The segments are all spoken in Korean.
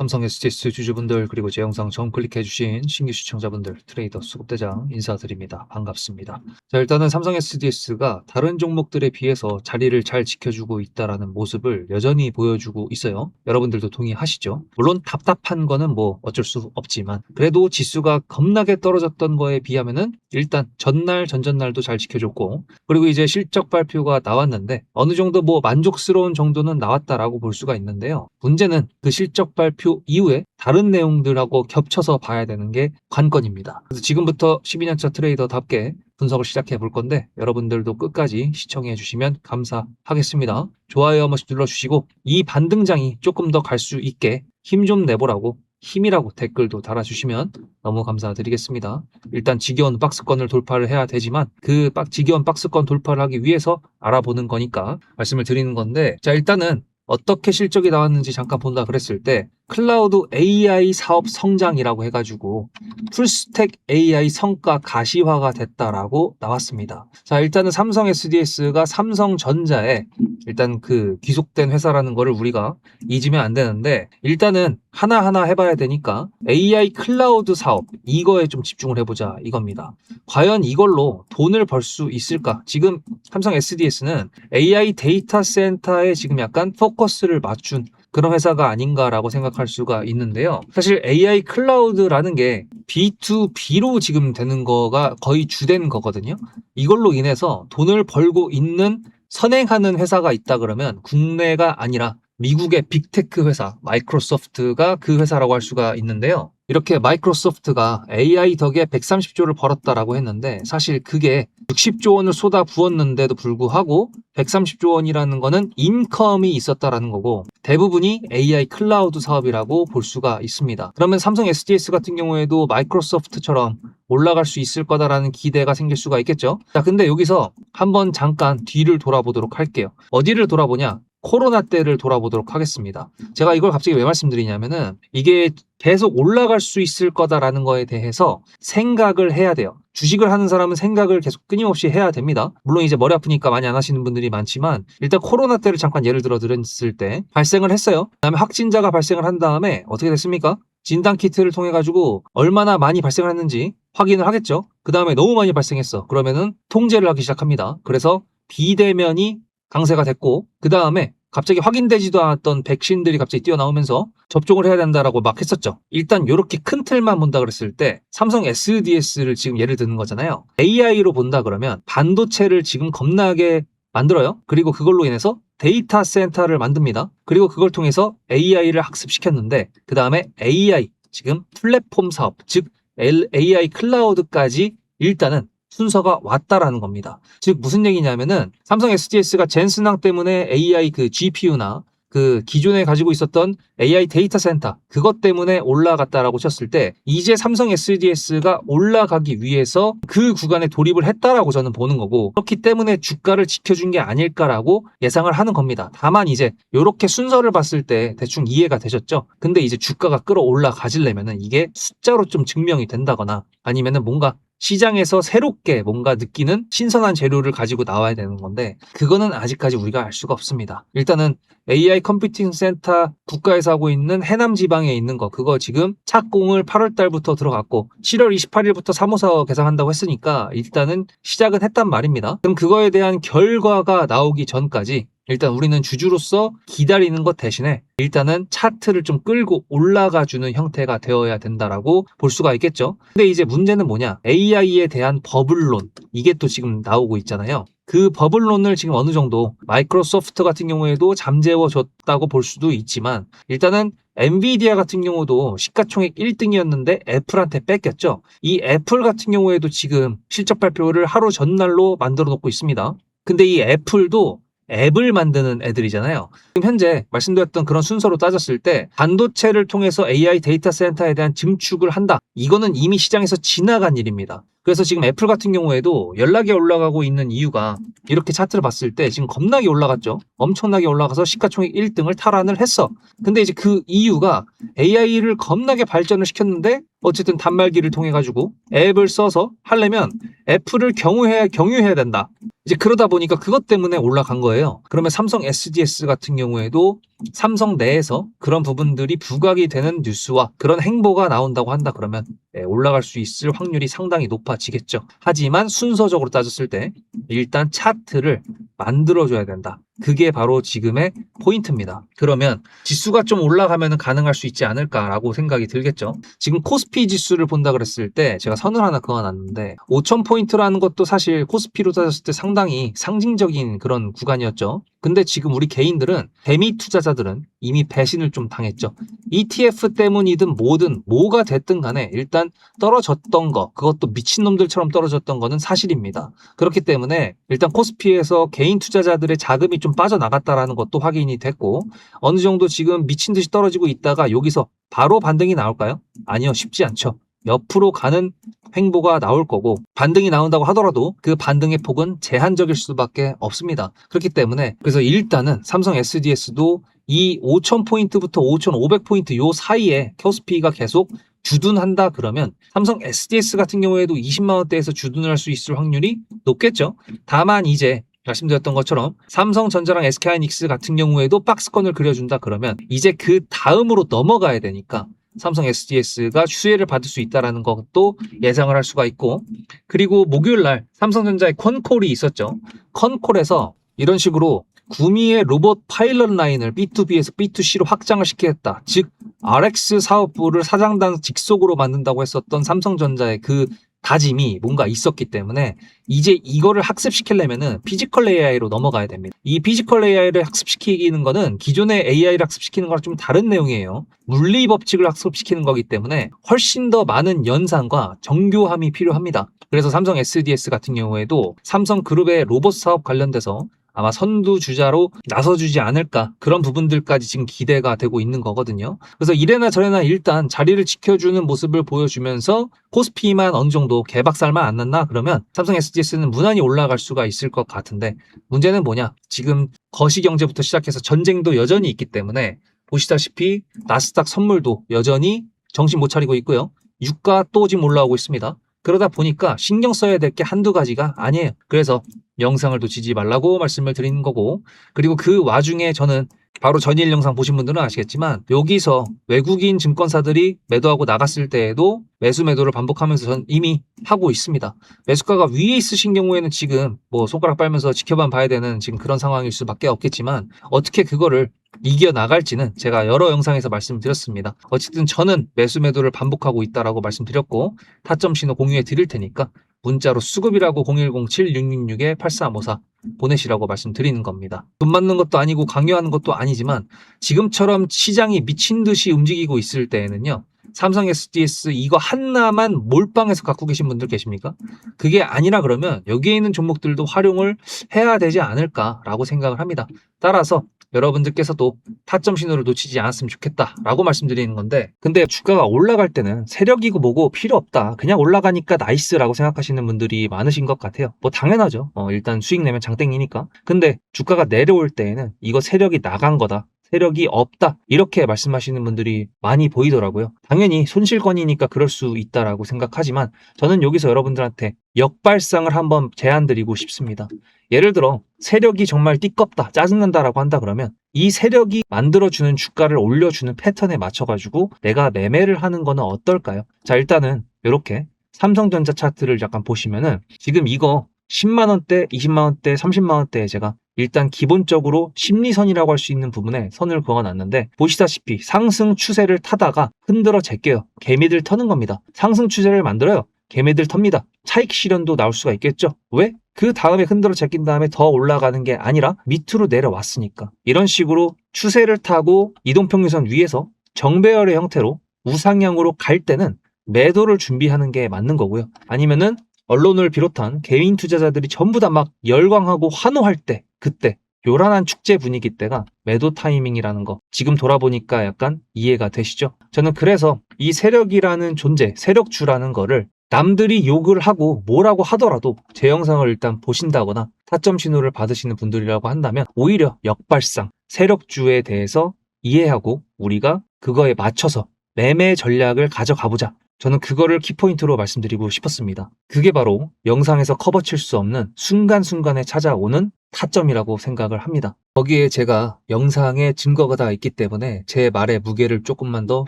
삼성 SDS 주주분들 그리고 제 영상 처음 클릭해주신 신규 시청자분들 트레이더 수급대장 인사드립니다. 반갑습니다. 자, 일단은 삼성 SDS가 다른 종목들에 비해서 자리를 잘 지켜주고 있다는 모습을 여전히 보여주고 있어요. 여러분들도 동의하시죠? 물론 답답한 거는 뭐 어쩔 수 없지만 그래도 지수가 겁나게 떨어졌던 거에 비하면은 일단 전날 전전날도 잘 지켜줬고, 그리고 이제 실적 발표가 나왔는데 어느 정도 뭐 만족스러운 정도는 나왔다라고 볼 수가 있는데요. 문제는 그 실적 발표 이후에 다른 내용들하고 겹쳐서 봐야 되는 게 관건입니다. 그래서 지금부터 12년차 트레이더답게 분석을 시작해 볼 건데 여러분들도 끝까지 시청해 주시면 감사하겠습니다. 좋아요 한 번씩 눌러주시고 이 반등장이 조금 더 갈 수 있게 힘 좀 내보라고 힘이라고 댓글도 달아주시면 너무 감사드리겠습니다. 일단 지겨운 박스권을 돌파를 해야 되지만 그 지겨운 박스권 돌파를 하기 위해서 알아보는 거니까 말씀을 드리는 건데, 자, 일단은 어떻게 실적이 나왔는지 잠깐 본다 그랬을 때 클라우드 AI 사업 성장이라고 해가지고 풀스택 AI 성과 가시화가 됐다라고 나왔습니다. 자, 일단은 삼성 SDS가 삼성전자에 일단 그 귀속된 회사라는 거를 우리가 잊으면 안 되는데, 일단은 하나하나 해봐야 되니까 AI 클라우드 사업 이거에 좀 집중을 해보자 이겁니다. 과연 이걸로 돈을 벌 수 있을까? 지금 삼성 SDS는 AI 데이터 센터에 지금 약간 포커스를 맞춘 그런 회사가 아닌가라고 생각할 수가 있는데요. 사실 AI 클라우드라는 게 B2B로 지금 되는 거가 거의 주된 거거든요. 이걸로 인해서 돈을 벌고 있는 선행하는 회사가 있다 그러면 국내가 아니라 미국의 빅테크 회사 마이크로소프트가 그 회사라고 할 수가 있는데요. 이렇게 마이크로소프트가 AI 덕에 130조를 벌었다라고 했는데 사실 그게 60조 원을 쏟아 부었는데도 불구하고 130조 원이라는 거는 인컴이 있었다라는 거고 대부분이 AI 클라우드 사업이라고 볼 수가 있습니다. 그러면 삼성 SDS 같은 경우에도 마이크로소프트처럼 올라갈 수 있을 거다라는 기대가 생길 수가 있겠죠. 자, 근데 여기서 한번 잠깐 뒤를 돌아보도록 할게요. 어디를 돌아보냐? 코로나 때를 돌아보도록 하겠습니다. 제가 이걸 갑자기 왜 말씀드리냐면은 이게 계속 올라갈 수 있을 거다라는 거에 대해서 생각을 해야 돼요. 주식을 하는 사람은 생각을 계속 끊임없이 해야 됩니다. 물론 이제 머리 아프니까 많이 안 하시는 분들이 많지만 일단 코로나 때를 잠깐 예를 들어 드렸을 때 발생을 했어요. 그다음에 확진자가 발생을 한 다음에 어떻게 됐습니까? 진단 키트를 통해 가지고 얼마나 많이 발생을 했는지 확인을 하겠죠. 그 다음에 너무 많이 발생했어. 그러면은 통제를 하기 시작합니다. 그래서 비대면이 강세가 됐고 그 다음에 갑자기 확인되지도 않았던 백신들이 갑자기 뛰어나오면서 접종을 해야 된다라고 막 했었죠. 일단 이렇게 큰 틀만 본다 그랬을 때 삼성 SDS를 지금 예를 드는 거잖아요. AI로 본다 그러면 반도체를 지금 겁나게 만들어요. 그리고 그걸로 인해서 데이터 센터를 만듭니다. 그리고 그걸 통해서 AI를 학습시켰는데 그 다음에 AI 지금 플랫폼 사업 즉 AI 클라우드까지 일단은 순서가 왔다라는 겁니다. 즉 무슨 얘기냐면은 삼성 SDS가 젠슨왕 때문에 AI 그 GPU나 그 기존에 가지고 있었던 AI 데이터 센터 그것 때문에 올라갔다라고 쳤을 때 이제 삼성 SDS가 올라가기 위해서 그 구간에 돌입을 했다라고 저는 보는 거고, 그렇기 때문에 주가를 지켜준 게 아닐까라고 예상을 하는 겁니다. 다만 이제 이렇게 순서를 봤을 때 대충 이해가 되셨죠? 근데 이제 주가가 끌어올라가지려면은 이게 숫자로 좀 증명이 된다거나 아니면은 뭔가 시장에서 새롭게 뭔가 느끼는 신선한 재료를 가지고 나와야 되는 건데 그거는 아직까지 우리가 알 수가 없습니다. 일단은 AI 컴퓨팅 센터 국가에서 하고 있는 해남 지방에 있는 거 그거 지금 착공을 8월 달부터 들어갔고 7월 28일부터 사무사 개상한다고 했으니까 일단은 시작은 했단 말입니다. 그럼 그거에 대한 결과가 나오기 전까지 일단 우리는 주주로서 기다리는 것 대신에 일단은 차트를 좀 끌고 올라가주는 형태가 되어야 된다라고 볼 수가 있겠죠. 근데 이제 문제는 뭐냐? AI에 대한 버블론 이게 또 지금 나오고 있잖아요. 그 버블론을 지금 어느 정도 마이크로소프트 같은 경우에도 잠재워줬다고 볼 수도 있지만 일단은 엔비디아 같은 경우도 시가총액 1등이었는데 애플한테 뺏겼죠. 이 애플 같은 경우에도 지금 실적 발표를 하루 전날로 만들어 놓고 있습니다. 근데 이 애플도 앱을 만드는 애들이잖아요. 지금 현재 말씀드렸던 그런 순서로 따졌을 때 반도체를 통해서 AI 데이터 센터에 대한 증축을 한다. 이거는 이미 시장에서 지나간 일입니다. 그래서 지금 애플 같은 경우에도 연락이 올라가고 있는 이유가 이렇게 차트를 봤을 때 지금 겁나게 올라갔죠. 엄청나게 올라가서 시가총액 1등을 탈환을 했어. 근데 이제 그 이유가 AI를 겁나게 발전을 시켰는데 어쨌든 단말기를 통해 가지고 앱을 써서 하려면 애플을 경유해야 된다. 이제 그러다 보니까 그것 때문에 올라간 거예요. 그러면 삼성 SDS 같은 경우에도 삼성 내에서 그런 부분들이 부각이 되는 뉴스와 그런 행보가 나온다고 한다 그러면 올라갈 수 있을 확률이 상당히 높아지겠죠. 하지만 순서적으로 따졌을 때 일단 차트를 만들어줘야 된다. 그게 바로 지금의 포인트입니다. 그러면 지수가 좀 올라가면 가능할 수 있지 않을까라고 생각이 들겠죠. 지금 코스피 지수를 본다 그랬을 때 제가 선을 하나 그어놨는데 5,000포인트라는 것도 사실 코스피로 따졌을 때 상당히 상징적인 그런 구간이었죠. 근데 지금 우리 개인들은 대미 투자자들은 이미 배신을 좀 당했죠. ETF 때문이든 뭐든 뭐가 됐든 간에 일단 떨어졌던 거, 그것도 미친놈들처럼 떨어졌던 거는 사실입니다. 그렇기 때문에 일단 코스피에서 개인 투자자들의 자금이 좀 빠져나갔다라는 것도 확인이 됐고 어느 정도 지금 미친 듯이 떨어지고 있다가 여기서 바로 반등이 나올까요? 아니요, 쉽지 않죠. 옆으로 가는 행보가 나올 거고 반등이 나온다고 하더라도 그 반등의 폭은 제한적일 수밖에 없습니다. 그렇기 때문에 그래서 일단은 삼성 SDS도 이 5,000포인트부터 5,500포인트 요 사이에 코스피가 계속 주둔한다 그러면 삼성 SDS 같은 경우에도 20만 원대에서 주둔을 할 수 있을 확률이 높겠죠. 다만 이제 말씀드렸던 것처럼 삼성전자랑 SK하이닉스 같은 경우에도 박스권을 그려준다 그러면 이제 그 다음으로 넘어가야 되니까 삼성 SDS가 수혜를 받을 수 있다는 것도 예상을 할 수가 있고 그리고 목요일 날 삼성전자의 컨콜이 있었죠. 컨콜에서 이런 식으로 구미의 로봇 파일럿 라인을 B2B에서 B2C로 확장을 시키겠다. 즉 RX 사업부를 사장단 직속으로 만든다고 했었던 삼성전자의 그 다짐이 뭔가 있었기 때문에 이제 이거를 학습시키려면은 피지컬 AI로 넘어가야 됩니다. 이 피지컬 AI를 학습시키는 거는 기존의 AI를 학습시키는 거랑 좀 다른 내용이에요. 물리 법칙을 학습시키는 거기 때문에 훨씬 더 많은 연산과 정교함이 필요합니다. 그래서 삼성 SDS 같은 경우에도 삼성그룹의 로봇 사업 관련돼서 아마 선두주자로 나서주지 않을까 그런 부분들까지 지금 기대가 되고 있는 거거든요. 그래서 이래나 저래나 일단 자리를 지켜주는 모습을 보여주면서 코스피만 어느 정도 개박살만 안 났나 그러면 삼성 SDS는 무난히 올라갈 수가 있을 것 같은데 문제는 뭐냐? 지금 거시경제부터 시작해서 전쟁도 여전히 있기 때문에 보시다시피 나스닥 선물도 여전히 정신 못 차리고 있고요. 유가 또 지금 올라오고 있습니다. 그러다 보니까 신경 써야 될 게 한두 가지가 아니에요. 그래서 영상을 놓치지 말라고 말씀을 드리는 거고 그리고 그 와중에 저는 바로 전일 영상 보신 분들은 아시겠지만 여기서 외국인 증권사들이 매도하고 나갔을 때에도 매수 매도를 반복하면서 전 이미 하고 있습니다. 매수가가 위에 있으신 경우에는 지금 뭐 손가락 빨면서 지켜만 봐야 되는 지금 그런 상황일 수밖에 없겠지만 어떻게 그거를 이겨나갈지는 제가 여러 영상에서 말씀드렸습니다. 어쨌든 저는 매수 매도를 반복하고 있다라고 말씀드렸고 타점 신호 공유해 드릴 테니까 문자로 수급이라고 010-7666-8354 보내시라고 말씀드리는 겁니다. 돈 맞는 것도 아니고 강요하는 것도 아니지만 지금처럼 시장이 미친 듯이 움직이고 있을 때에는요. 삼성 SDS 이거 하나만 몰빵해서 갖고 계신 분들 계십니까? 그게 아니라 그러면 여기에 있는 종목들도 활용을 해야 되지 않을까라고 생각을 합니다. 따라서 여러분들께서도 타점 신호를 놓치지 않았으면 좋겠다라고 말씀드리는 건데 근데 주가가 올라갈 때는 세력이고 뭐고 필요 없다. 그냥 올라가니까 나이스라고 생각하시는 분들이 많으신 것 같아요. 뭐 당연하죠. 일단 수익 내면 장땡이니까. 근데 주가가 내려올 때에는 이거 세력이 나간 거다. 세력이 없다. 이렇게 말씀하시는 분들이 많이 보이더라고요. 당연히 손실권이니까 그럴 수 있다라고 생각하지만 저는 여기서 여러분들한테 역발상을 한번 제안드리고 싶습니다. 예를 들어 세력이 정말 띠껍다, 짜증난다라고 한다 그러면 이 세력이 만들어주는 주가를 올려주는 패턴에 맞춰가지고 내가 매매를 하는 거는 어떨까요? 자, 일단은 이렇게 삼성전자 차트를 약간 보시면은 지금 이거 10만원대, 20만원대, 30만원대에 제가 일단 기본적으로 심리선이라고 할 수 있는 부분에 선을 그어놨는데 보시다시피 상승 추세를 타다가 흔들어 제껴요. 개미들 터는 겁니다. 상승 추세를 만들어요. 개미들 텁니다. 차익 실현도 나올 수가 있겠죠. 왜? 그 다음에 흔들어 제낀 다음에 더 올라가는 게 아니라 밑으로 내려왔으니까. 이런 식으로 추세를 타고 이동평균선 위에서 정배열의 형태로 우상향으로 갈 때는 매도를 준비하는 게 맞는 거고요. 아니면은 언론을 비롯한 개인 투자자들이 전부 다 막 열광하고 환호할 때 그때 요란한 축제 분위기 때가 매도 타이밍이라는 거 지금 돌아보니까 약간 이해가 되시죠? 저는 그래서 이 세력이라는 존재, 세력주라는 거를 남들이 욕을 하고 뭐라고 하더라도 제 영상을 일단 보신다거나 타점 신호를 받으시는 분들이라고 한다면 오히려 역발상, 세력주에 대해서 이해하고 우리가 그거에 맞춰서 매매 전략을 가져가 보자. 저는 그거를 키포인트로 말씀드리고 싶었습니다. 그게 바로 영상에서 커버칠 수 없는 순간순간에 찾아오는 타점이라고 생각을 합니다. 거기에 제가 영상에 증거가 다 있기 때문에 제 말에 무게를 조금만 더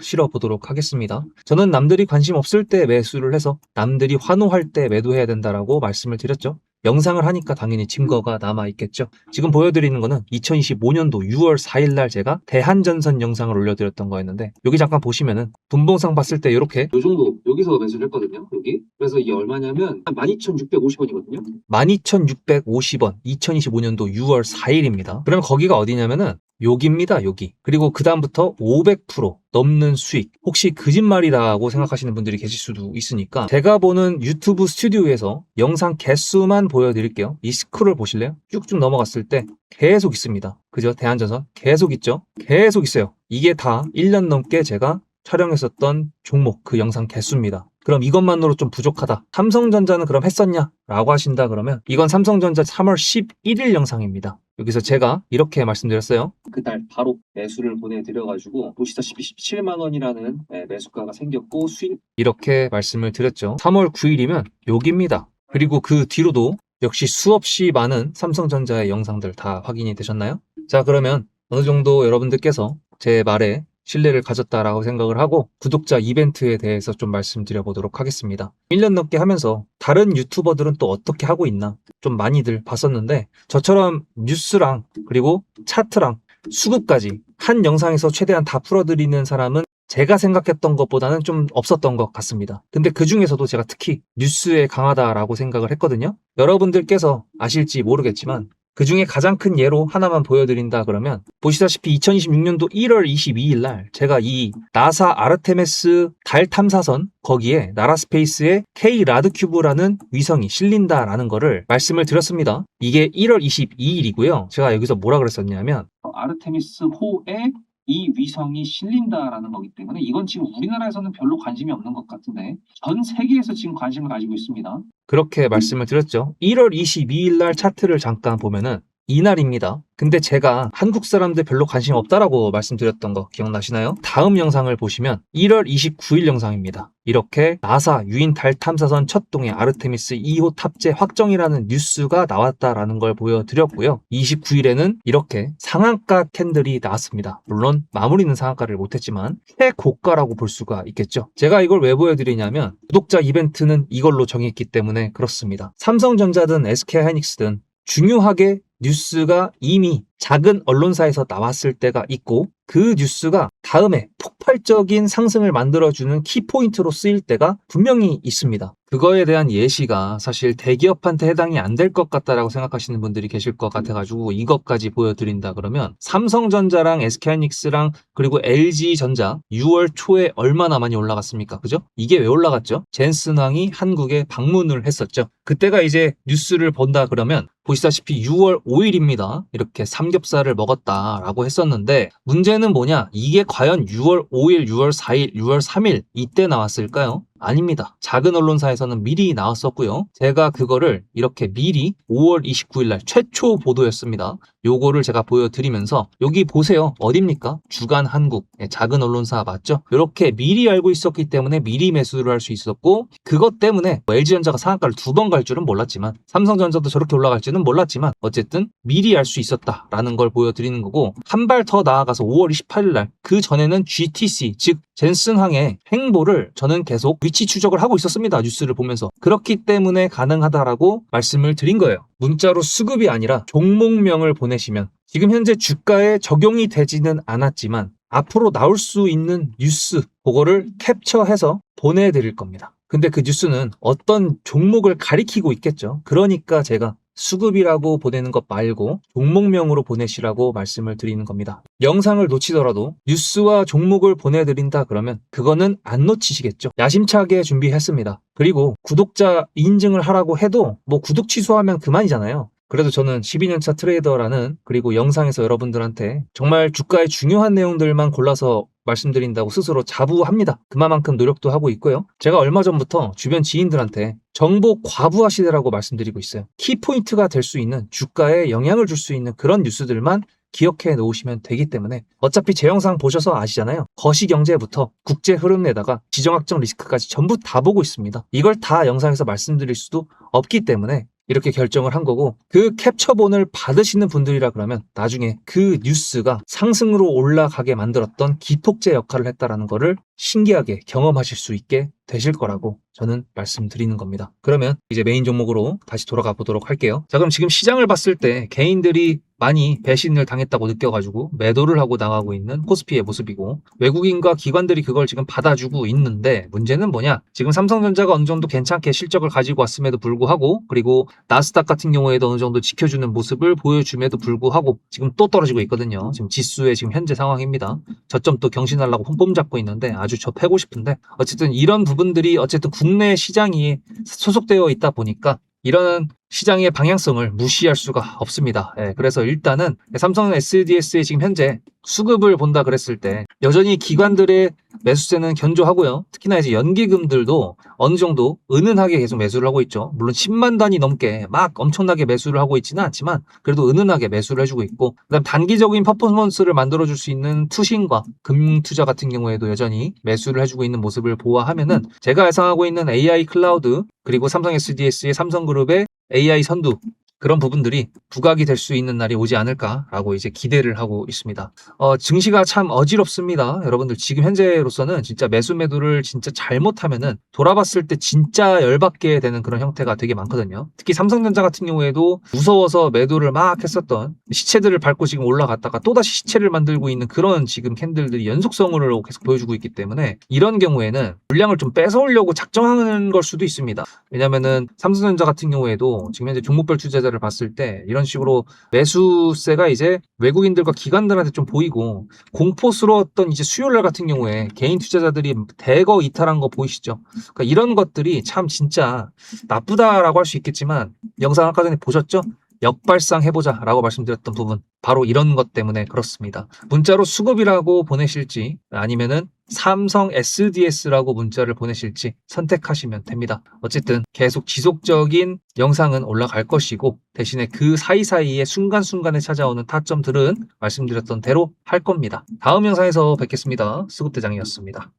실어보도록 하겠습니다. 저는 남들이 관심 없을 때 매수를 해서 남들이 환호할 때 매도해야 된다라고 말씀을 드렸죠. 영상을 하니까 당연히 증거가 남아있겠죠. 지금 보여드리는 거는 2025년도 6월 4일 날 제가 대한전선 영상을 올려드렸던 거였는데 여기 잠깐 보시면은 분봉상 봤을 때 이렇게 요 정도 여기서 매수를 했거든요. 여기. 그래서 이게 얼마냐면 12,650원이거든요. 12,650원 2025년도 6월 4일입니다. 그러면 거기가 어디냐면은 여기입니다. 여기. 그리고 그 다음부터 500% 넘는 수익. 혹시 거짓말이라고 생각하시는 분들이 계실 수도 있으니까 제가 보는 유튜브 스튜디오에서 영상 개수만 보여드릴게요. 이 스크롤 보실래요? 쭉쭉 넘어갔을 때 계속 있습니다. 그죠? 대한전선 계속 있죠? 계속 있어요. 이게 다 1년 넘게 제가 촬영했었던 종목 그 영상 개수입니다. 그럼 이것만으로 좀 부족하다. 삼성전자는 그럼 했었냐? 라고 하신다 그러면 이건 삼성전자 3월 11일 영상입니다. 여기서 제가 이렇게 말씀드렸어요. 그날 바로 매수를 보내드려가지고 보시다시피 17만 원이라는 매수가가 생겼고 수익 이렇게 말씀을 드렸죠. 3월 9일이면 여기입니다. 그리고 그 뒤로도 역시 수없이 많은 삼성전자의 영상들 다 확인이 되셨나요? 자, 그러면 어느 정도 여러분들께서 제 말에 신뢰를 가졌다라고 생각을 하고 구독자 이벤트에 대해서 좀 말씀드려 보도록 하겠습니다. 1년 넘게 하면서 다른 유튜버들은 또 어떻게 하고 있나 좀 많이들 봤었는데 저처럼 뉴스랑 그리고 차트랑 수급까지 한 영상에서 최대한 다 풀어드리는 사람은 제가 생각했던 것보다는 좀 없었던 것 같습니다. 근데 그 중에서도 제가 특히 뉴스에 강하다라고 생각을 했거든요. 여러분들께서 아실지 모르겠지만 그 중에 가장 큰 예로 하나만 보여드린다 그러면 보시다시피 2026년도 1월 22일 날 제가 이 나사 아르테미스 달 탐사선 거기에 나라스페이스의 K 라드큐브라는 위성이 실린다라는 거를 말씀을 드렸습니다. 이게 1월 22일이고요. 제가 여기서 뭐라 그랬었냐면 아르테미스 호에 이 위성이 실린다라는 거기 때문에 이건 지금 우리나라에서는 별로 관심이 없는 것 같은데 전 세계에서 지금 관심을 가지고 있습니다. 그렇게 말씀을 드렸죠. 1월 22일 날 차트를 잠깐 보면은 이날입니다. 근데 제가 한국 사람들 별로 관심 없다라고 말씀드렸던 거 기억나시나요? 다음 영상을 보시면 1월 29일 영상입니다. 이렇게 나사 유인 달 탐사선 첫 동의 아르테미스 2호 탑재 확정이라는 뉴스가 나왔다라는 걸 보여드렸고요. 29일에는 이렇게 상한가 캔들이 나왔습니다. 물론 마무리는 상한가를 못했지만 최고가라고 볼 수가 있겠죠. 제가 이걸 왜 보여드리냐면 구독자 이벤트는 이걸로 정했기 때문에 그렇습니다. 삼성전자든 SK하이닉스든 중요하게 뉴스가 이미 작은 언론사에서 나왔을 때가 있고 그 뉴스가 다음에 폭발적인 상승을 만들어주는 키포인트로 쓰일 때가 분명히 있습니다. 그거에 대한 예시가 사실 대기업한테 해당이 안 될 것 같다라고 생각하시는 분들이 계실 것 같아가지고 이것까지 보여드린다 그러면 삼성전자랑 SK하이닉스랑 그리고 LG전자 6월 초에 얼마나 많이 올라갔습니까? 그죠? 이게 왜 올라갔죠? 젠슨왕이 한국에 방문을 했었죠. 그때가 이제 뉴스를 본다 그러면 보시다시피 6월 5일입니다. 이렇게 삼겹살을 먹었다라고 했었는데 문제는 뭐냐? 이게 과연 6월 5일, 6월 4일, 6월 3일 이때 나왔을까요? 아닙니다. 작은 언론사에서는 미리 나왔었고요. 제가 그거를 이렇게 미리 5월 29일 날 최초 보도였습니다. 요거를 제가 보여드리면서 여기 보세요. 어딥니까? 주간 한국. 작은 언론사 맞죠? 이렇게 미리 알고 있었기 때문에 미리 매수를 할 수 있었고 그것 때문에 LG전자가 상한가를 2번 갈 줄은 몰랐지만 삼성전자도 저렇게 올라갈지는 몰랐지만 어쨌든 미리 알 수 있었다라는 걸 보여드리는 거고 한 발 더 나아가서 5월 28일 날 그 전에는 GTC 즉 젠슨항의 행보를 저는 계속 위치 추적을 하고 있었습니다. 뉴스를 보면서. 그렇기 때문에 가능하다라고 말씀을 드린 거예요. 문자로 수급이 아니라 종목명을 보내시면 지금 현재 주가에 적용이 되지는 않았지만 앞으로 나올 수 있는 뉴스 그거를 캡처해서 보내드릴 겁니다. 근데 그 뉴스는 어떤 종목을 가리키고 있겠죠. 그러니까 제가 수급이라고 보내는 것 말고 종목명으로 보내시라고 말씀을 드리는 겁니다. 영상을 놓치더라도 뉴스와 종목을 보내드린다 그러면 그거는 안 놓치시겠죠. 야심차게 준비했습니다. 그리고 구독자 인증을 하라고 해도 뭐 구독 취소하면 그만이잖아요. 그래도 저는 12년차 트레이더라는 그리고 영상에서 여러분들한테 정말 주가의 중요한 내용들만 골라서 말씀드린다고 스스로 자부합니다. 그만큼 노력도 하고 있고요. 제가 얼마 전부터 주변 지인들한테 정보 과부하시라고 말씀드리고 있어요. 키포인트가 될 수 있는 주가에 영향을 줄 수 있는 그런 뉴스들만 기억해 놓으시면 되기 때문에 어차피 제 영상 보셔서 아시잖아요. 거시경제부터 국제 흐름에다가 지정학적 리스크까지 전부 다 보고 있습니다. 이걸 다 영상에서 말씀드릴 수도 없기 때문에 이렇게 결정을 한 거고, 그 캡처본을 받으시는 분들이라 그러면 나중에 그 뉴스가 상승으로 올라가게 만들었던 기폭제 역할을 했다라는 거를 신기하게 경험하실 수 있게 되실 거라고 저는 말씀드리는 겁니다. 그러면 이제 메인 종목으로 다시 돌아가 보도록 할게요. 자, 그럼 지금 시장을 봤을 때 개인들이 많이 배신을 당했다고 느껴가지고 매도를 하고 나가고 있는 코스피의 모습이고, 외국인과 기관들이 그걸 지금 받아주고 있는데, 문제는 뭐냐? 지금 삼성전자가 어느 정도 괜찮게 실적을 가지고 왔음에도 불구하고, 그리고 나스닥 같은 경우에도 어느 정도 지켜주는 모습을 보여줌에도 불구하고 지금 또 떨어지고 있거든요. 지금 지수의 지금 현재 상황입니다. 저점 또 경신하려고 폼 잡고 있는데 아주 저 패고 싶은데, 어쨌든 이런 부분들이 어쨌든 국내 시장이 소속되어 있다 보니까 이런 시장의 방향성을 무시할 수가 없습니다. 예, 그래서 일단은 삼성 SDS의 지금 현재 수급을 본다 그랬을 때 여전히 기관들의 매수세는 견조하고요. 특히나 이제 연기금들도 어느 정도 은은하게 계속 매수를 하고 있죠. 물론 10만 단위 넘게 막 엄청나게 매수를 하고 있지는 않지만 그래도 은은하게 매수를 해주고 있고, 그다음 단기적인 퍼포먼스를 만들어줄 수 있는 투신과 금융투자 같은 경우에도 여전히 매수를 해주고 있는 모습을 보아하면은, 제가 예상하고 있는 AI 클라우드 그리고 삼성 SDS의 삼성그룹의 AI 선두, 그런 부분들이 부각이 될 수 있는 날이 오지 않을까라고 이제 기대를 하고 있습니다. 증시가 참 어지럽습니다. 여러분들 지금 현재로서는 진짜 매수매도를 진짜 잘못하면은 돌아봤을 때 진짜 열받게 되는 그런 형태가 되게 많거든요. 특히 삼성전자 같은 경우에도 무서워서 매도를 막 했었던 시체들을 밟고 지금 올라갔다가 또다시 시체를 만들고 있는 그런 지금 캔들들이 연속성으로 계속 보여주고 있기 때문에, 이런 경우에는 물량을 좀 뺏어오려고 작정하는 걸 수도 있습니다. 왜냐면은 삼성전자 같은 경우에도 지금 현재 종목별 투자자를 봤을 때 이런 식으로 매수세가 이제 외국인들과 기관들한테 좀 보이고, 공포스러웠던 이제 수요일 같은 경우에 개인 투자자들이 대거 이탈한 거 보이시죠? 그러니까 이런 것들이 참 진짜 나쁘다라고 할 수 있겠지만, 영상 아까 전에 보셨죠? 역발상 해보자 라고 말씀드렸던 부분, 바로 이런 것 때문에 그렇습니다. 문자로 수급이라고 보내실지 아니면은 삼성 SDS라고 문자를 보내실지 선택하시면 됩니다. 어쨌든 계속 지속적인 영상은 올라갈 것이고, 대신에 그 사이사이에 순간순간에 찾아오는 타점들은 말씀드렸던 대로 할 겁니다. 다음 영상에서 뵙겠습니다. 수급대장이었습니다.